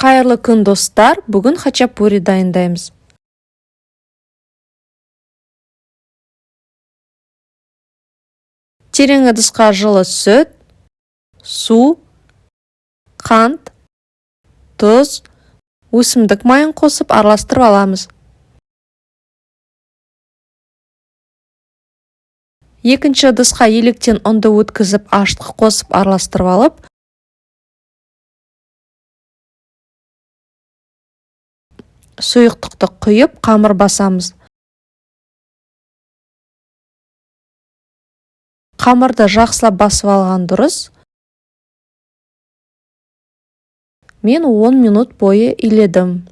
Қайырлы күн достар, бүгін хачапури дайындаймыз. Терең ыдысқа жылы сүт, су, қант, тұз, өсімдік майын қосып араластырып аламыз. Екінші ыдысқа електен ұнды өткізіп аштық қосып араластырып алып, сұйықтықты құйып қамыр басамыз. Қамырды жақсылап басып алған дұрыс. Мен 10 минут бойы иледім.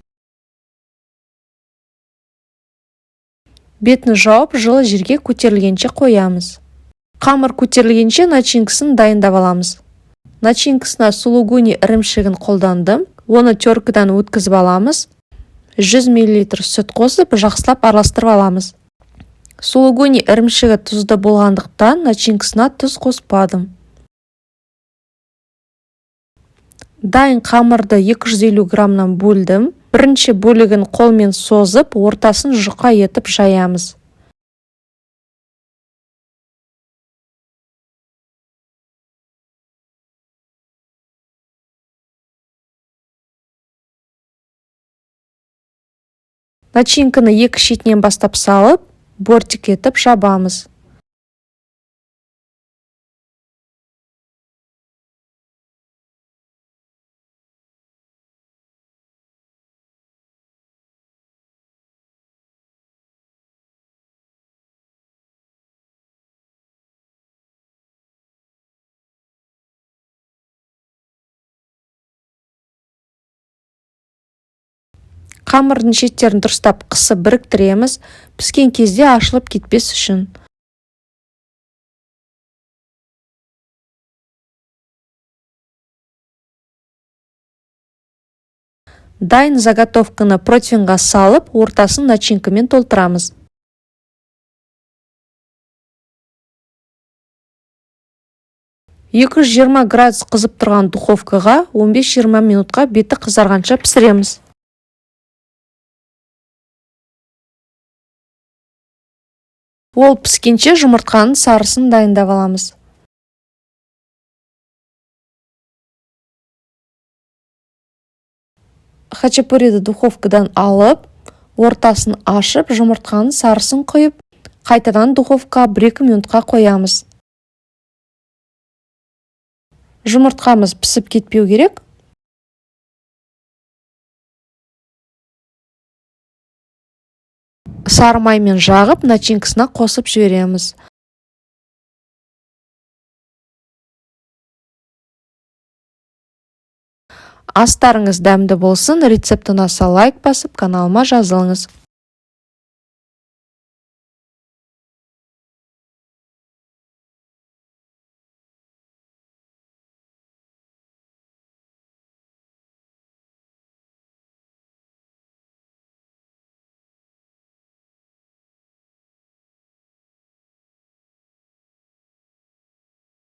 Бетін жауып, жылы жерге көтерілгенше қоямыз. Қамыр көтерілгенше начинкасын дайындап аламыз. Начинкасына сулугуни ірімшігін қолдандым. Оны теркадан өткізіп аламыз. 100 мл сүт қосып, жақсылап араластырып аламыз. Сулугуни ірімшігі тұзды болғандықтан начинкасына тұз қоспадым. Дайын қамырды 250 граммнан бөлдім. Бірінші бөлігін қолмен созып, ортасын жұқа етіп жаямыз. Начинканы екі шетінен бастап салып, бортик етіп жабамыз. Қамырдың шеттерін дұрыстап қысып біріктіреміз, піскен кезде ашылып кетпес үшін. Дайын заготовканы противеньға салып, ортасын начинкамен толтырамыз. Екі 20 градус қызып тұрған духовкаға 15-20 минутқа беті қызарғанша пісіреміз. Ол піскенше жұмыртқаның сарысын дайындап аламыз. Хачапуриді духовкадан алып, ортасын ашып, жұмыртқаның сарысын құйып, қайтадан духовка 1-2 минутқа қоямыз. Жұмыртқамыз пісіп кетпеу керек. Сары маймен жағып, начинкасына қосып жібереміз. Астарыңыз дәмді болсын, рецепті ұнаса лайк басып, каналыма жазылыңыз.